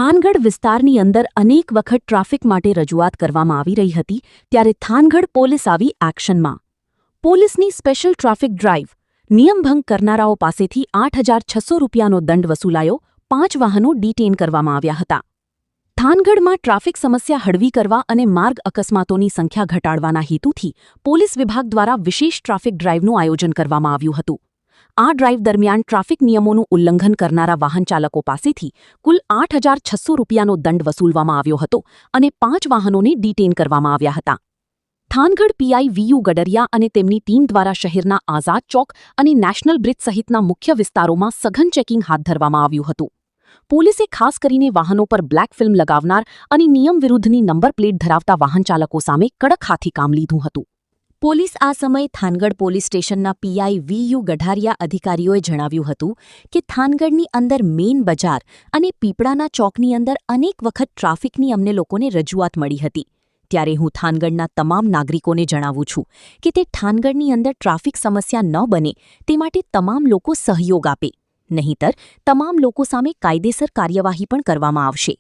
થાનગઢ વિસ્તારની અંદર અનેક વખત ટ્રાફિક માટે રજૂઆત કરવામાં આવી રહી હતી ત્યારે થાનગઢ પોલીસ આવી એક્શનમાં. પોલીસની સ્પેશિયલ ટ્રાફિક ડ્રાઇવ. નિયમભંગ કરનારાઓ પાસેથી 8,600 રૂપિયાનો દંડ વસૂલાયો, 5 વાહનો ડિટેઇન કરવામાં આવ્યા હતા. થાનગઢમાં ટ્રાફિક સમસ્યા હળવી કરવા અને માર્ગ અકસ્માતોની સંખ્યા ઘટાડવાના હેતુથી પોલીસ વિભાગ દ્વારા વિશેષ ટ્રાફિક ડ્રાઇવનું આયોજન કરવામાં આવ્યું હતું. આ ડ્રાઇવ દરમિયાન ટ્રાફિક નિયમોનું ઉલ્લંઘન કરનારા વાહનચાલકો પાસેથી કુલ 8,600 રૂપિયાનો દંડ વસૂલવામાં આવ્યો હતો અને 5 વાહનોને ડિટેઇન કરવામાં આવ્યા હતા. થાનગઢ પીઆઈ વીયુ ગડરિયા અને તેમની ટીમ દ્વારા શહેરના આઝાદ ચોક અને નેશનલ બ્રિજ સહિતના મુખ્ય વિસ્તારોમાં સઘન ચેકિંગ હાથ ધરવામાં આવ્યું હતું. પોલીસે ખાસ કરીને વાહનો પર બ્લેક ફિલ્મ લગાવનાર અને નિયમ વિરુદ્ધની નંબર પ્લેટ ધરાવતા વાહનચાલકો સામે કડક હાથી કામ લીધું હતું. પોલીસ આ સમયે થાનગઢ પોલીસ સ્ટેશનના પીઆઈ વીયુ ગઢારિયા અધિકારીઓએ જણાવ્યું હતું કે થાનગઢની અંદર મેઇન બજાર અને પીપળાના ચોકની અંદર અનેક વખત ટ્રાફિકની અમને લોકોને રજૂઆત મળી હતી. ત્યારે હું થાનગઢના તમામ નાગરિકોને જણાવું છું કે તે થાનગઢની અંદર ટ્રાફિક સમસ્યા ન બને તે માટે તમામ લોકો સહયોગ આપે, નહીંતર તમામ લોકો સામે કાયદેસર કાર્યવાહી પણ કરવામાં આવશે.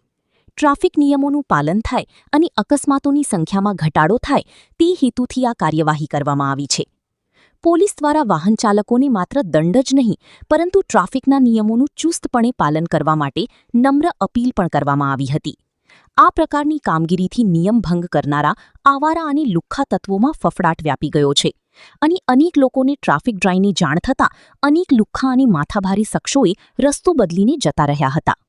ટ્રાફિક નિયમોનું પાલન થાય અને અકસ્માતોની સંખ્યામાં ઘટાડો થાય તે હેતુથી આ કાર્યવાહી કરવામાં આવી છે. પોલીસ દ્વારા વાહનચાલકોને માત્ર દંડ જ નહીં પરંતુ ટ્રાફિકના નિયમોનું ચુસ્તપણે પાલન કરવા માટે નમ્ર અપીલ પણ કરવામાં આવી હતી. આ પ્રકારની કામગીરીથી નિયમભંગ કરનારા આવારા અને લુખ્ખા તત્વોમાં ફફડાટ વ્યાપી ગયો છે અને અનેક લોકોને ટ્રાફિક ડ્રાઇવની જાણ થતાં અનેક લુખ્ખા અને માથાભારી શખ્સોએ રસ્તો બદલીને જતા રહ્યા હતા.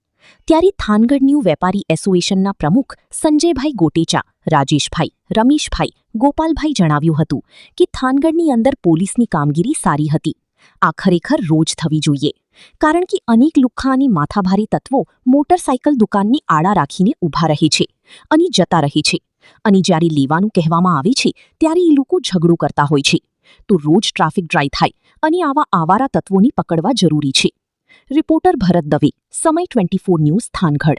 ત્યારે થાનગઢ ન્યૂ વેપારી એસોસિએશનના પ્રમુખ સંજયભાઈ ગોટેચા, રાજેશભાઈ, રમેશભાઈ, ગોપાલભાઈ જણાવ્યું હતું કે થાનગઢની અંદર પોલીસની કામગીરી સારી હતી. આ ખરેખર રોજ થવી જોઈએ, કારણ કે અનેક લુખ્ખા અને માથાભારી તત્વો મોટરસાયકલ દુકાનની આડા રાખીને ઊભા રહે છે અને જતા રહે છે અને જ્યારે લેવાનું કહેવામાં આવે છે ત્યારે એ લોકો ઝઘડો કરતા હોય છે. તો રોજ ટ્રાફિક ડ્રાઇવ થાય અને આવા આવારા તત્વોને પકડવા જરૂરી છે. રિપોર્ટર ભરત દવે, સમય 24 ન્યૂઝ, થાનગઢ.